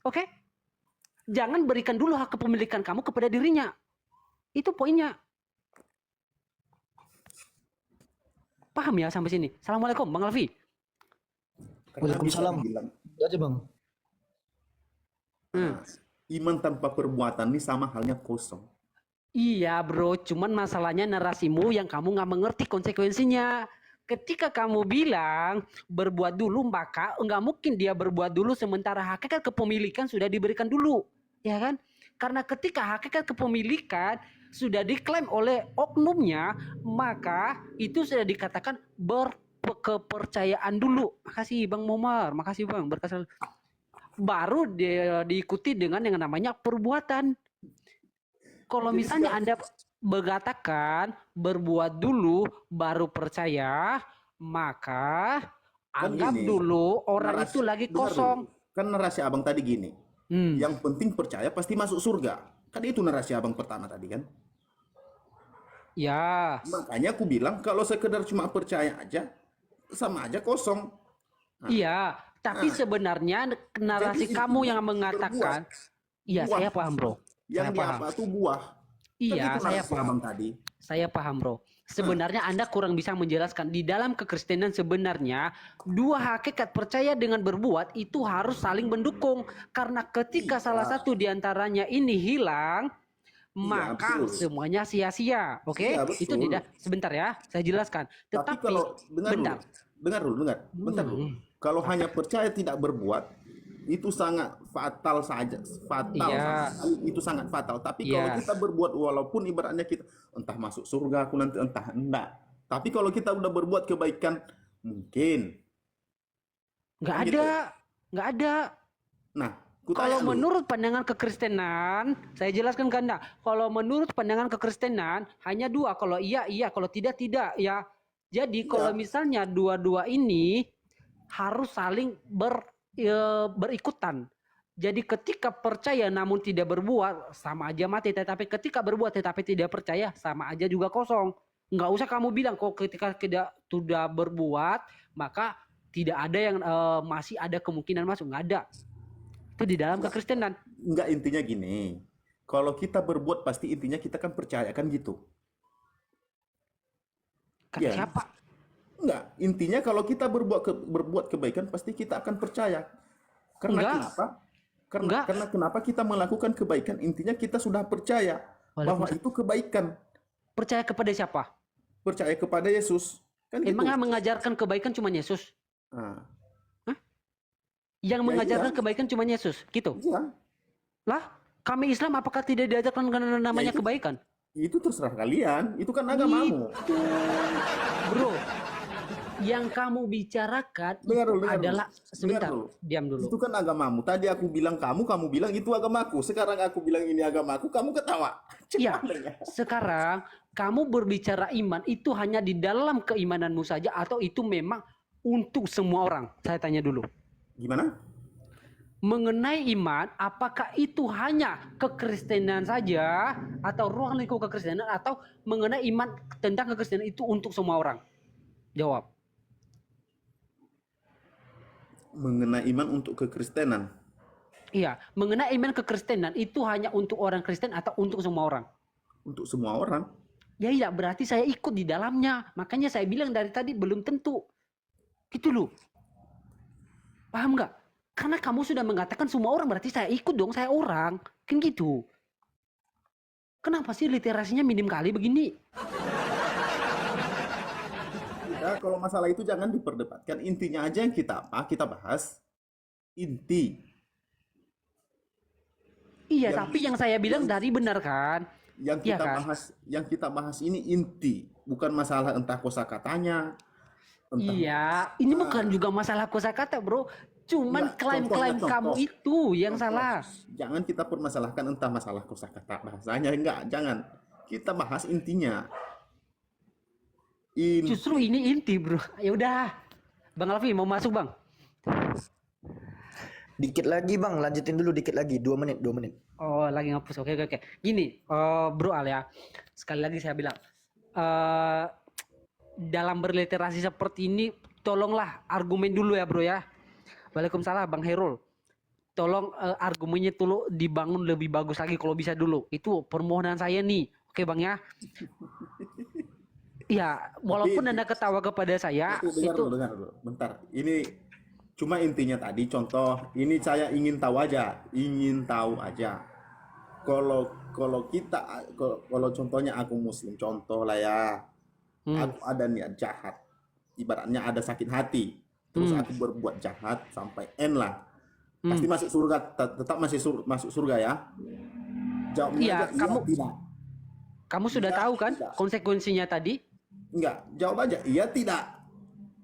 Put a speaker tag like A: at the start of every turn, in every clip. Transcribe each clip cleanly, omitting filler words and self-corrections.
A: Oke? Jangan berikan dulu hak kepemilikan kamu kepada dirinya. Itu poinnya. Paham ya sampai sini? Assalamualaikum, Bang Alfi.
B: Karena bisa
C: Waalaikumsalam.
B: dibilang
C: Itu aja bang.
A: Hmm.
B: iman tanpa perbuatan ini sama halnya kosong.
A: Iya bro, cuman masalahnya narasimu yang kamu nggak mengerti konsekuensinya. Ketika kamu bilang berbuat dulu, maka nggak mungkin dia berbuat dulu sementara hakikat kepemilikan sudah diberikan dulu, ya kan? Karena ketika hakikat kepemilikan sudah diklaim oleh oknumnya, maka itu sudah dikatakan berkepercayaan dulu. Makasih Bang Momar, makasih Bang, berkasih. Baru diikuti dengan yang namanya perbuatan. Kalau
B: Jadi
A: misalnya
B: sekarang
A: Anda berkatakan berbuat dulu baru percaya, maka
B: kan
A: anggap
B: gini,
A: dulu orang itu
B: narasi
A: lagi
B: dengar dulu.
A: kosong.
B: Kan narasi abang tadi gini,
A: Hmm.
B: yang penting percaya pasti masuk surga. Kan itu narasi abang pertama tadi kan.
A: Ya,
B: Makanya aku bilang kalau sekedar cuma percaya aja, sama aja kosong.
A: iya. Tapi
B: Nah,
A: sebenarnya
B: jadi
A: narasi kamu
B: intinya
A: yang
B: berbuat.
A: mengatakan, iya
B: Buah.
A: saya paham bro,
B: Yang
A: saya paham.
B: diapa tuh buah. Kan
A: Iya,
B: itu
A: saya
B: narasi
A: paham.
B: abang tadi.
A: Saya paham bro. Sebenarnya Anda kurang bisa menjelaskan. Di dalam kekristenan sebenarnya dua hakikat percaya dengan berbuat itu harus saling mendukung. Karena ketika salah
B: Iya,
A: satu diantaranya ini hilang,
B: iya
A: maka
B: betul.
A: semuanya sia-sia.
B: Iya
A: Oke? Itu
B: betul.
A: tidak. Sebentar ya, saya jelaskan.
B: Tapi
A: Tetapi,
B: kalau
A: bentar.
B: bentar dulu. Kalau hanya percaya tidak berbuat, itu sangat fatal saja, fatal
A: Iya,
B: sama sekali. Itu sangat fatal. Tapi kalau
A: iya.
B: kita berbuat, walaupun ibaratnya kita entah masuk surga aku nanti entah enggak. Tapi kalau kita udah berbuat kebaikan, mungkin
A: Nggak
B: kan
A: ada.
B: gitu.
A: Nggak ada.
B: Nah, ku
A: Kalau
B: tanya lu,
A: menurut pandangan kekristenan, saya jelaskan ke Anda. Kalau menurut pandangan kekristenan, hanya dua. Kalau iya, iya. Kalau tidak, tidak. Ya. Jadi kalau
B: iya,
A: misalnya dua-dua ini harus saling berikutan. Jadi ketika percaya namun tidak berbuat, sama aja mati. Tetapi ketika berbuat tetapi tidak percaya, sama aja juga kosong. Nggak usah kamu bilang, kok ketika tidak sudah berbuat, maka tidak ada yang masih ada kemungkinan masuk. Nggak ada. Itu di dalam
B: enggak,
A: kekristenan.
B: enggak intinya gini. Kalau kita berbuat pasti intinya kita kan percaya kan gitu.
A: Kata
B: Iya.
A: siapa?
B: Enggak, intinya kalau kita berbuat kebaikan pasti kita akan percaya. Karena
A: Enggak,
B: kenapa? Karena
A: enggak.
B: karena kenapa kita melakukan kebaikan? Intinya kita sudah percaya bahwa
A: Waalaikumsalam.
B: itu kebaikan.
A: Percaya kepada siapa?
B: Percaya kepada Yesus. Kan
A: Emang
B: gitu.
A: yang mengajarkan kebaikan cuma Yesus?
B: Nah,
A: Hah? Yang
B: ya iya,
A: mengajarkan kebaikan cuma Yesus? Gitu.
B: iya.
A: Lah, kami Islam apakah tidak diajarkan
B: Ya
A: namanya
B: itu
A: kebaikan?
B: itu terserah kalian. Itu kan agamamu.
A: Itu, bro. Yang kamu bicarakan
B: Dengar
A: itu
B: dulu, dengar dulu.
A: adalah
B: Dengar
A: sebentar,
B: dulu.
A: diam dulu.
B: Itu kan agamamu. Tadi aku bilang kamu bilang itu agamaku. Sekarang aku bilang ini agamaku, kamu ketawa.
A: Iya,
B: Cuman ya.
A: sekarang kamu berbicara iman itu hanya di dalam keimananmu saja atau itu memang untuk semua orang? Saya tanya dulu.
B: Gimana?
A: Mengenai iman, apakah itu hanya kekristenan saja atau ruang lingkup kekristenan atau mengenai iman tentang kekristenan itu untuk semua orang? Jawab.
B: Mengenai iman untuk kekristenan.
A: Iya, mengenai iman kekristenan itu hanya untuk orang Kristen atau untuk semua orang?
B: Untuk semua orang.
A: Ya iya, berarti saya ikut di dalamnya. Makanya saya bilang dari tadi belum tentu. Gitu loh. Paham nggak? Karena kamu sudah mengatakan semua orang, berarti saya ikut dong, saya orang. Kan gitu. Kenapa sih literasinya minim kali begini?
B: Ya, kalau masalah itu jangan diperdebatkan. Intinya aja yang kita bahas. Inti.
A: Iya,
B: Yang
A: tapi yang saya bilang
B: yang
A: dari benar kan?
B: yang
A: Iya
B: kita
A: kan?
B: bahas, yang kita bahas ini inti, bukan masalah entah kosakatanya, entah
A: Iya, ini bukan
B: ah,
A: juga masalah kosakata, bro.
B: enggak,
A: Cuman
B: contohnya
A: klaim-klaim kamu
B: contoh.
A: itu yang
B: Contoh.
A: salah.
B: Jangan kita permasalahkan entah masalah kosakata bahasanya, enggak, jangan. Kita bahas intinya.
A: Justru
B: Inti.
A: ini inti, bro. Ya udah. Bang Alfi mau masuk, Bang?
C: Dikit lagi bang, lanjutin dulu dikit lagi. 2 menit, 2 menit.
A: Oh, lagi ngapus. Oke, oke, oke. Gini, Bro Al ya. Sekali lagi saya bilang, dalam berliterasi seperti ini, tolonglah argumen dulu ya, Bro ya. Waalaikumsalam, Bang Herul. tolong argumennya dulu dibangun lebih bagus lagi kalau bisa dulu. Itu permohonan saya nih. Oke Bang ya. Ya, walaupun Anda ketawa kepada saya,
B: Dengar
A: itu
B: dulu, dengar dulu. Bentar. Ini cuma intinya tadi contoh. Ini saya ingin tahu aja, Kalau kalau contohnya aku muslim, contoh lah ya. Aku ada niat jahat. Ibaratnya ada sakit hati. Terus aku berbuat jahat sampai end lah. Pasti masuk surga, tetap masuk surga ya. Jawabnya
A: Iya,
B: aja iya tidak.
A: kamu sudah
B: Iya,
A: tahu kan
B: tidak.
A: konsekuensinya tadi?
B: Enggak, jawab aja iya tidak.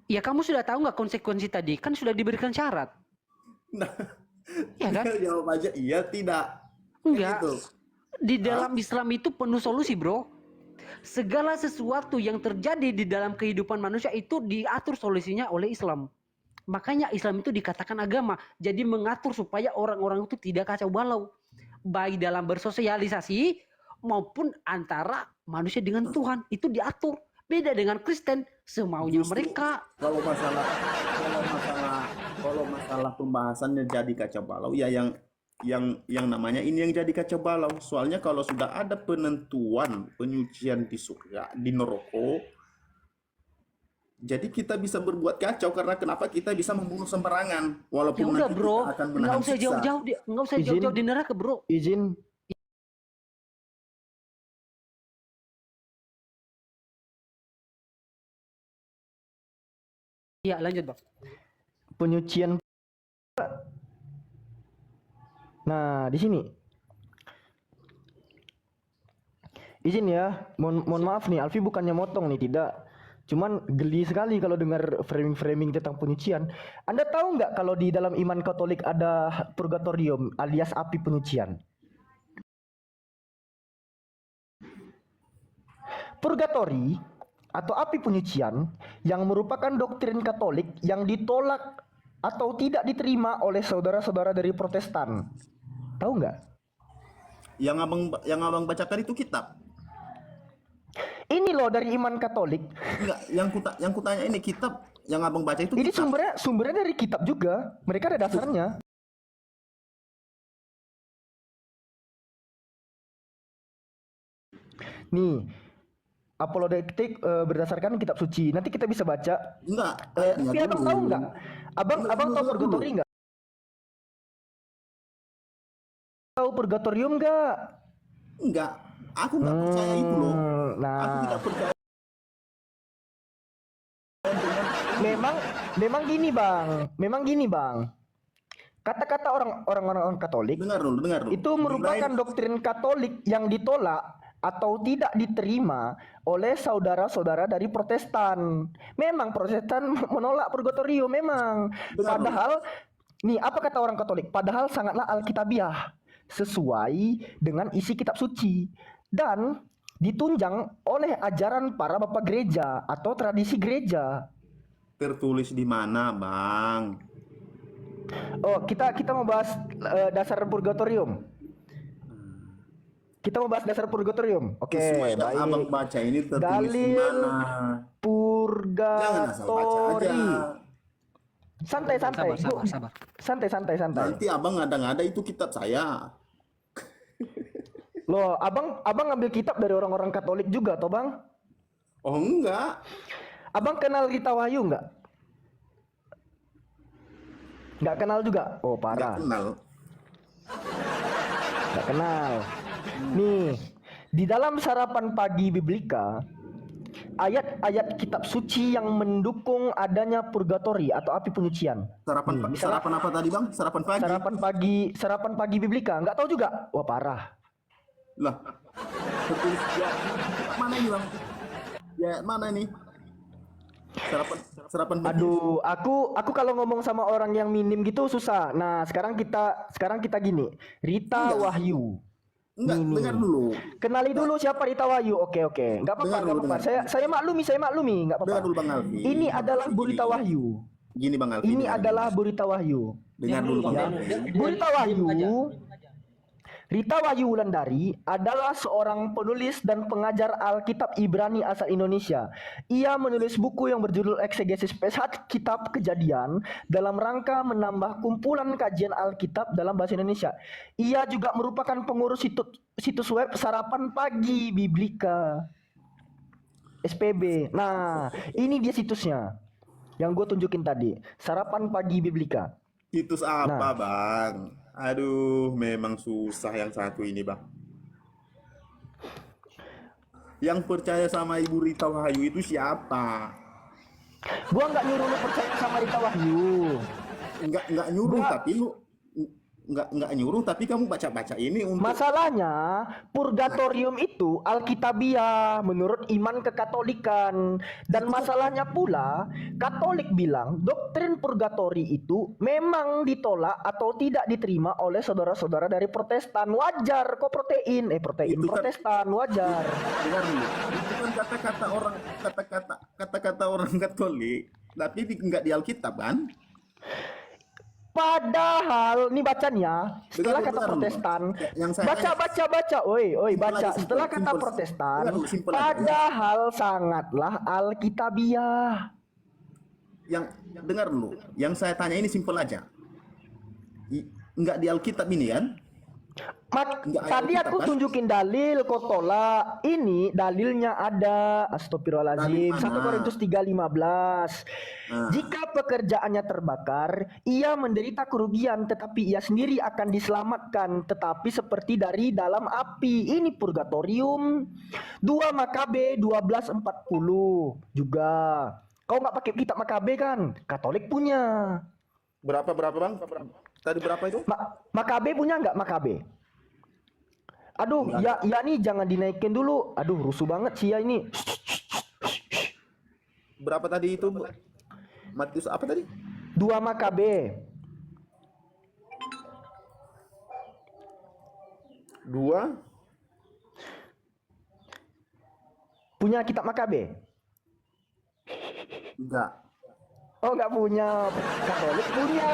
A: Ya kamu sudah tahu nggak konsekuensi tadi? Kan sudah diberikan syarat.
B: Nah,
A: Ya kan?
B: jawab aja iya tidak.
A: Enggak.
B: Gitu.
A: Di dalam Islam itu penuh solusi, bro. Segala sesuatu yang terjadi di dalam kehidupan manusia itu diatur solusinya oleh Islam. Makanya Islam itu dikatakan agama. Jadi mengatur supaya orang-orang itu tidak kacau balau. Baik dalam bersosialisasi maupun antara manusia dengan Tuhan. Itu diatur. Beda dengan Kristen, semaunya
B: Justru
A: mereka.
B: kalau masalah pembahasannya jadi kacau balau ya yang namanya ini yang jadi kacau balau. Soalnya kalau sudah ada penentuan penyucian di surga, di neraka, jadi kita bisa berbuat kacau karena kenapa kita bisa membunuh sembarangan
A: Ya
B: walaupun
A: udah,
B: nanti
A: bro.
B: kita akan
A: Nggak
B: menahan
A: usah
B: siksa.
A: jauh-jauh, nggak usah
C: Izin.
A: jauh-jauh di neraka, bro.
C: Izin.
A: Iya, lanjut, Bang.
C: Penyucian. Nah, di sini. Izin ya, mohon maaf nih, Alfi bukannya motong nih, tidak. Cuman geli sekali kalau dengar framing-framing tentang penyucian. Anda tahu nggak kalau di dalam iman Katolik ada purgatorium alias api penyucian? Purgatori atau api penyucian yang merupakan doktrin Katolik yang ditolak atau tidak diterima oleh saudara-saudara dari Protestan. Tahu nggak?
B: Yang abang bacakan itu kitab.
C: Ini loh dari iman Katolik.
B: Enggak, yang kutanya ini kitab yang abang baca itu
C: Ini
B: kitab.
C: sumbernya dari kitab juga. Mereka ada dasarnya. Nih, apologetik berdasarkan kitab suci. Nanti kita bisa baca.
B: Enggak, ayatnya
C: Tapi abang
B: dulu.
C: tahu nggak? Abang
B: Enggak,
C: tahu
B: dulu.
C: purgatori nggak? Tahu purgatorium nggak?
B: Enggak, aku enggak percaya itu loh. Aku
C: Nah,
B: tidak percaya.
C: memang gini bang. Kata-kata orang Katolik
B: Dengar dulu.
C: itu merupakan doktrin Katolik yang ditolak atau tidak diterima oleh saudara-saudara dari Protestan. Memang Protestan menolak purgatorium memang.
B: Benar,
C: Padahal nih apa kata orang Katolik? Padahal sangatlah alkitabiah, sesuai dengan isi kitab suci dan ditunjang oleh ajaran para bapak gereja atau tradisi gereja.
B: Tertulis di mana, Bang?
C: Oh, kita mau bahas dasar purgatorium. Kita mau bahas dasar purgatorium. Oke,
B: Sesuai yang
C: baik.
B: abang baca ini tertulis di
C: Dalil
B: mana? Jangan asal baca
C: purgatori.
B: aja.
C: Santai.
A: Sabar.
C: Santai.
B: Nanti abang ngada-ngada itu kitab saya.
C: Loh, abang ngambil kitab dari orang-orang Katolik juga, toh bang?
B: Oh enggak.
C: Abang kenal Rita Wahyu nggak? Nggak kenal juga? Oh
B: Enggak
C: parah.
B: kenal.
C: Nggak kenal. Nih, di dalam sarapan pagi Biblika, ayat-ayat kitab suci yang mendukung adanya purgatori atau api penyucian.
B: Sarapan apa tadi, Bang? Sarapan pagi.
C: Sarapan pagi Biblika. Nggak tahu juga? Wah parah.
B: Lah. Tertulis ya. Mana ini, Bang? Ya, mana ini? Sarapan pagi.
C: Aduh, aku kalau ngomong sama orang yang minim gitu susah. Nah, sekarang kita gini. Rita
B: Enggak.
C: Wahyu.
B: Enggak,
C: Nih.
B: dengar dulu.
C: Kenali dulu siapa Rita Wahyu. Oke. Nggak apa-apa,
B: Dengar
C: nggak
B: dulu,
C: apa-apa.
B: dengar.
C: Saya maklumi, nggak apa-apa.
B: Dengar dulu, Bang Alfi.
C: Ini adalah Bu Rita
B: Gini.
C: Wahyu.
B: Gini, Bang Alfi.
C: Ini
B: dengar
C: adalah
B: dulu.
C: Bu Rita Wahyu.
B: Dengar dulu, Bang
C: Ya.
B: Alfi.
C: Bu Rita Wahyu Rita Wahyu Wulandari adalah seorang penulis dan pengajar Alkitab Ibrani asal Indonesia. Ia menulis buku yang berjudul Eksegesis Pesat Kitab Kejadian dalam rangka menambah kumpulan kajian Alkitab dalam bahasa Indonesia. Ia juga merupakan pengurus situs web Sarapan Pagi Biblika SPB. Nah, ini dia situsnya yang gue tunjukin tadi, Sarapan Pagi Biblika.
B: Situs apa,
C: Nah.
B: Bang? Aduh, memang susah yang satu ini, Bang. Yang percaya sama Ibu Rita Wahyu itu siapa?
C: Gua nggak nyuruh lu percaya sama Rita Wahyu.
B: Nggak nyuruh,
C: Gua-
B: tapi lu nggak nyuruh, tapi kamu baca-baca ini untuk
C: Masalahnya, purgatorium itu alkitabiah menurut iman kekatolikan. Dan masalahnya pula, Katolik bilang doktrin purgatori itu memang ditolak atau tidak diterima oleh saudara-saudara dari Protestan. Wajar kok protein
B: Itu kan-
C: Protestan wajar.
B: dengar dulu. Itu kan kata-kata orang Katolik, tapi nggak di Alkitab kan?
C: Padahal nih bacanya setelah
B: Dengar,
C: kata
B: dengar,
C: Protestan,
B: yang saya
C: baca, oi
B: Simpel
C: baca
B: aja,
C: setelah
B: simpel,
C: kata
B: simpel.
C: Protestan,
B: Dengar dulu, simpel aja, ya.
C: padahal sangatlah alkitabiah.
B: Yang dengar dulu. Yang saya tanya ini simpel aja. Nggak di Alkitab ini kan? Nggak ada
C: Tadi
B: Alkitab,
C: aku
B: kan?
C: tunjukin dalil kok tolak. Ini dalilnya ada. Astagfirullahaladzim.
B: Dalil mana?
C: 1 Korintus 3:15.
B: Nah.
C: Jika pekerjaannya terbakar, ia menderita kerugian, tetapi ia sendiri akan diselamatkan, tetapi seperti dari dalam api. Ini purgatorium. 2 Makabe 12:40 juga. Kau nggak pakai kitab Makabe kan? Katolik punya.
B: Berapa Bang? Tadi berapa itu?
C: Makabe punya nggak Makabe? Aduh, ya nih jangan dinaikin dulu. Aduh, rusuh banget sih ya ini.
B: Berapa tadi itu? Matius apa tadi?
C: 2 Makabe.
B: 2.
C: Punya kitab Makabe?
B: Enggak.
C: Oh, nggak punya. Katolik punya.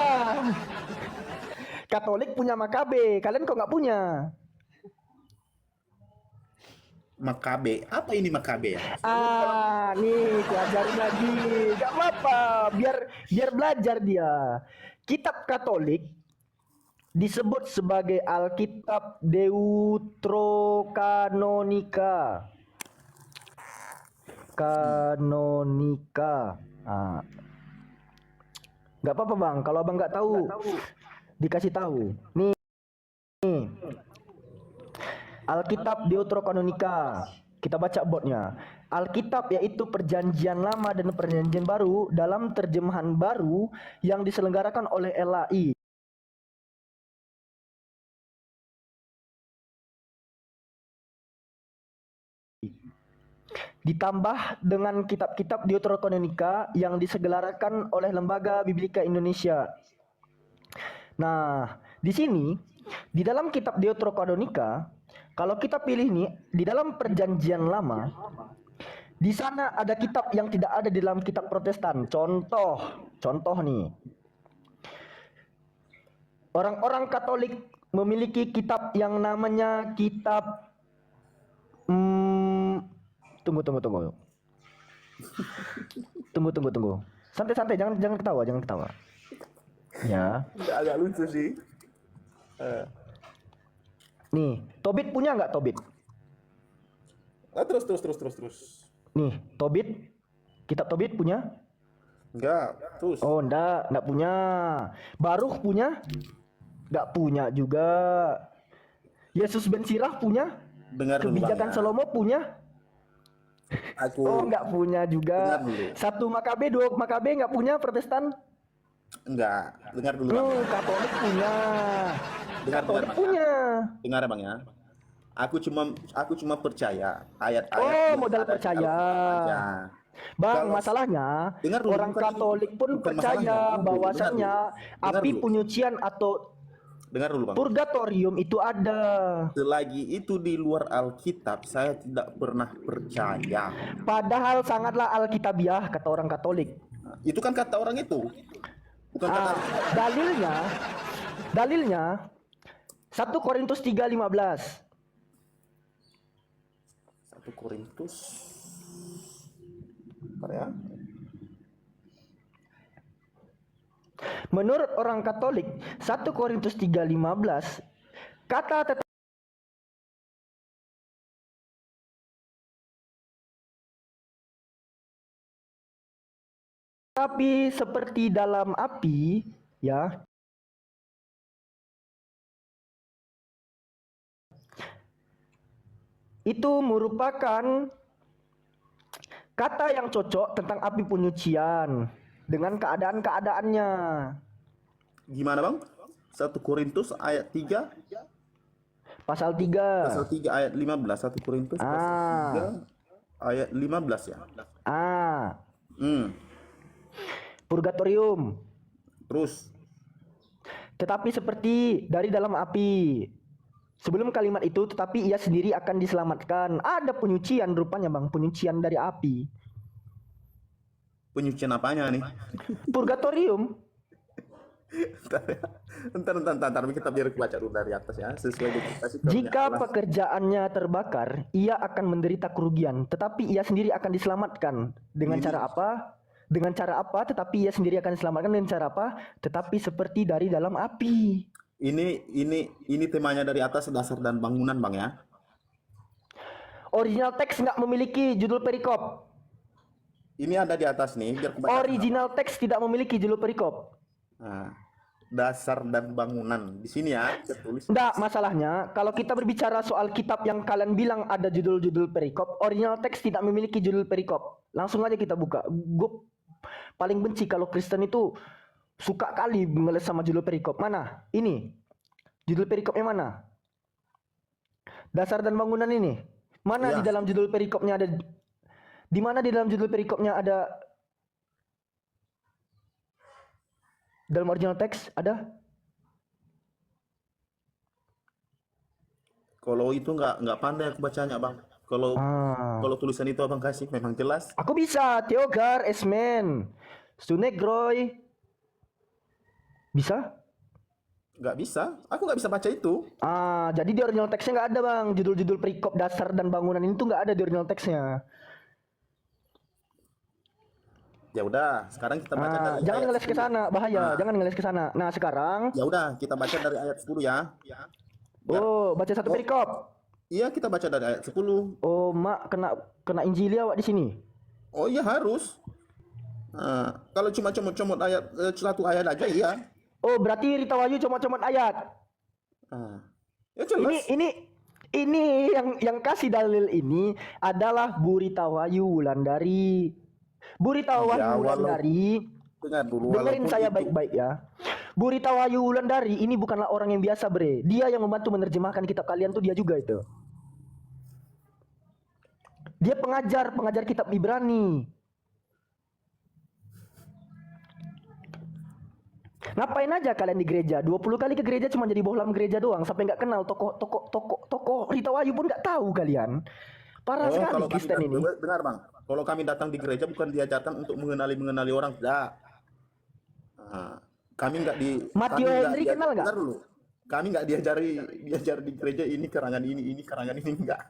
C: Katolik punya Makabe. Kalian kok nggak punya?
B: Makabe. Apa ini Makabe ya?
C: Nih, ku ajarin lagi. Gak apa-apa, biar belajar dia. Kitab Katolik disebut sebagai Alkitab Deuterokanonika. Kanonika. Gak apa-apa bang, kalau abang nggak tahu, dikasih tahu. Nih. Alkitab Deuterokanonika. Kita baca botnya. Alkitab yaitu Perjanjian Lama dan Perjanjian Baru dalam terjemahan baru yang diselenggarakan oleh LAI. Ditambah dengan kitab-kitab Deuterokanonika yang diselenggarakan oleh Lembaga Biblika Indonesia. Nah, di sini di dalam kitab Deuterokanonika, kalau kita pilih nih di dalam Perjanjian Lama, di sana ada kitab yang tidak ada di dalam kitab Protestan. Contoh nih. Orang-orang Katolik memiliki kitab yang namanya kitab Tunggu. Santai, jangan ketawa. Ya.
B: Agak lucu sih.
C: Nih, Tobit punya nggak Tobit?
B: Terus.
C: Nih, Tobit. Kitab Tobit punya?
B: Enggak, terus.
C: Oh, enggak punya. Baruch punya? Enggak punya juga. Yesus Ben Sirah punya?
B: Dengar dulu, Bang,
C: Kebijakan
B: ya.
C: Salomo punya?
B: Aku
C: Oh, enggak punya juga.
B: Dengar dulu.
C: 1 Makabe, 2 Makabe enggak punya Protestan?
B: enggak. Dengar dulu, Bang.
C: Katolik punya.
B: Dengar,
C: Katolik
B: Bang.
C: punya.
B: Dengar ya, Bang ya. Aku cuma percaya ayat-ayat.
C: Oh,
B: yang
C: modal
B: ada di
C: percaya.
B: Alkitab aja.
C: Bang,
B: Kalau-
C: masalahnya
B: Dengar dulu,
C: orang
B: bukan itu.
C: Katolik pun
B: Bukan
C: percaya
B: masalahnya.
C: bahwasannya
B: Dengar
C: api
B: dulu.
C: penyucian atau
B: Dengar dulu, Bang.
C: purgatorium itu ada.
B: Selagi itu di luar Alkitab, saya tidak pernah percaya.
C: Padahal sangatlah alkitabiah kata orang Katolik.
B: Itu kan kata orang itu. Bukan kata
C: Dalilnya 1 Korintus 3:15.
B: 1 Korintus. Bentar ya.
C: Menurut orang Katolik, 1 Korintus 3:15 kata tetapi seperti dalam api, ya. Itu merupakan kata yang cocok tentang api penyucian dengan keadaan-keadaannya.
B: Gimana Bang? 1 Korintus ayat 3
C: Pasal 3.
B: pasal 3 ayat 15. 1 Korintus pasal 3 ayat 15 ya.
C: Purgatorium.
B: Terus
C: Tetapi seperti dari dalam api. Sebelum kalimat itu, tetapi ia sendiri akan diselamatkan. Ada penyucian rupanya Bang, penyucian dari api.
B: penyucian apanya nih?
C: Purgatorium.
B: Entar kita biar baca dulu dari atas ya, sesuai dengan
C: Jika pekerjaannya terbakar, ia akan menderita kerugian, tetapi ia sendiri akan diselamatkan. Dengan cara apa? Dengan cara apa? Tetapi ia sendiri akan diselamatkan dengan cara apa? Tetapi seperti dari dalam api.
B: Ini temanya dari atas, dasar dan bangunan Bang ya.
C: Original teks nggak memiliki judul perikop.
B: Ini ada di atas nih, biar kebaca.
C: Original teks tidak memiliki judul perikop.
B: Nah, dasar dan bangunan di sini ya, tertulis.
C: Enggak, masalahnya kalau kita berbicara soal kitab yang kalian bilang ada judul-judul perikop, original teks tidak memiliki judul perikop. Langsung aja kita buka. Gue paling benci kalau Kristen itu suka kali ngeles sama judul perikop. Mana? Ini. Judul perikopnya mana? Dasar dan bangunan ini. Mana
B: Ya.
C: di dalam judul perikopnya ada? Di mana di dalam judul perikopnya ada? Dalam original teks ada?
B: Kalau itu nggak pandai aku bacanya Bang. Kalau tulisan itu Abang kasih memang jelas.
C: Aku bisa. Theogar, Esmen, Sunegroy. Bisa?
B: Nggak bisa. Aku nggak bisa baca itu.
C: Jadi di original teksnya nggak ada Bang. Judul-judul perikop dasar dan bangunan ini tuh nggak ada di original teksnya.
B: Ya udah, sekarang kita baca dari
C: Jangan
B: ayat
C: ngeles ke
B: 10.
C: sana, bahaya. Jangan ngeles ke sana. Nah, sekarang
B: Ya udah, kita baca dari ayat 10 ya.
C: baca satu perikop.
B: Iya, kita baca dari ayat 10.
C: Oh, Mak kena Injili awak di sini.
B: Oh iya harus. Kalau cuma comot-comot ayat satu ayat aja iya.
C: Oh, berarti Rita Wahyu comot-comot ayat.
B: Ya jelas.
C: Ini yang kasih dalil ini adalah Bu Rita Wahyu Wulandari. Bu Rita Wahyu Wulandari,
B: Dengar dulu.
C: dengerin saya baik-baik ya. Bu Rita Wahyu Wulandari ini bukanlah orang yang biasa bre. Dia yang membantu menerjemahkan kitab kalian tuh dia juga itu. Dia pengajar kitab Ibrani. Ngapain aja kalian di gereja? 20 kali ke gereja cuma jadi bohlam gereja doang, sampai nggak kenal tokoh Rita Wahyu pun nggak tahu kalian. Parah sekali Kristen ini.
B: Dengar Bang, kalau kami datang di gereja bukan diajarkan untuk mengenali orang, tidak. Kami nggak di.
C: Matteo Henry kenal nggak?
B: Dengar dulu. Kami nggak diajar di gereja ini karangan ini karangan ini enggak.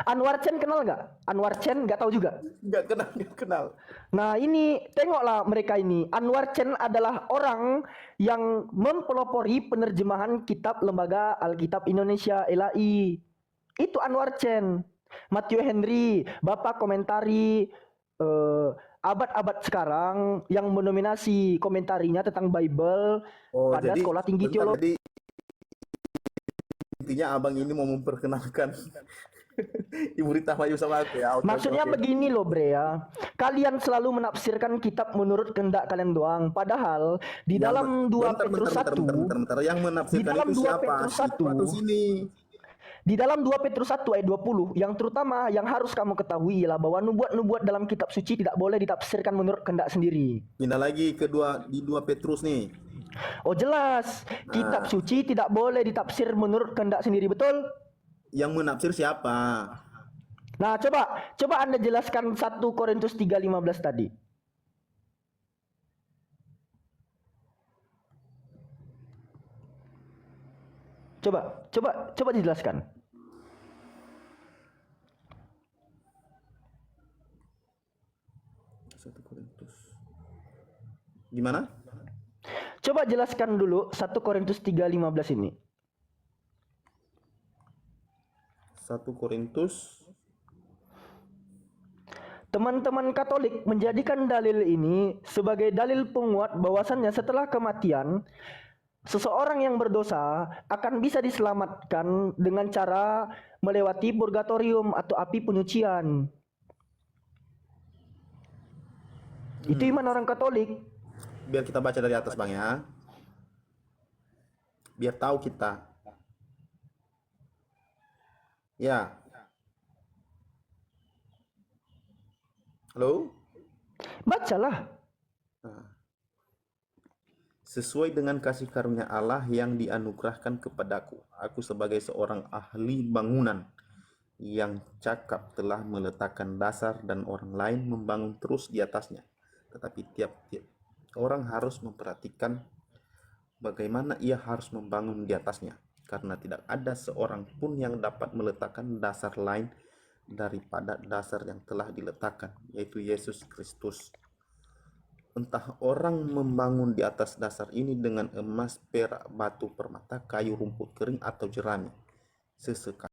C: Anwar Chen kenal nggak? Anwar Chen nggak tahu juga.
B: Nggak kenal.
C: Nah ini tengoklah mereka ini. Anwar Chen adalah orang yang mempelopori penerjemahan kitab Lembaga Alkitab Indonesia LAI. Itu Anwar Chen. Matteo Henry, bapak komentari abad-abad sekarang yang mendominasi komentarinya tentang Bible pada sekolah tinggi teologi.
B: Intinya abang ini mau memperkenalkan Ibu Rita Wahyu sama aku ya.
C: Maksudnya begini loh bre ya. Kalian selalu menafsirkan kitab menurut kehendak kalian doang. Padahal di dalam 2 Petrus 1.
B: Yang menafsirkan itu siapa? Petrus ini.
C: Di dalam 2 Petrus 1 ayat 20, yang terutama yang harus kamu ketahui ialah bahwa nubuat-nubuat dalam kitab suci tidak boleh ditafsirkan menurut kehendak sendiri.
B: Pindah lagi ke di 2 Petrus nih.
C: Oh jelas, kitab suci tidak boleh ditafsir menurut kehendak sendiri, betul?
B: Yang menafsir siapa?
C: Nah, coba Anda jelaskan 1 Korintus 3:15 tadi. Coba dijelaskan.
B: Satu Korintus. Gimana?
C: Coba jelaskan dulu 1 Korintus 3:15 ini.
B: 1 Korintus.
C: Teman-teman Katolik menjadikan dalil ini sebagai dalil penguat bahwasannya setelah kematian seseorang yang berdosa akan bisa diselamatkan dengan cara melewati purgatorium atau api penyucian. Itu iman orang Katolik.
B: Biar kita baca dari atas, Bang, ya. Biar tahu kita. Ya. Halo?
C: Bacalah.
B: Sesuai dengan kasih karunia Allah yang dianugerahkan kepadaku, aku sebagai seorang ahli bangunan yang cakap telah meletakkan dasar dan orang lain membangun terus di atasnya. Tetapi tiap-tiap orang harus memperhatikan bagaimana ia harus membangun di atasnya, karena tidak ada seorang pun yang dapat meletakkan dasar lain daripada dasar yang telah diletakkan, yaitu Yesus Kristus. Entah orang membangun di atas dasar ini dengan emas, perak, batu permata, kayu, rumput kering, atau jerami. Sesekali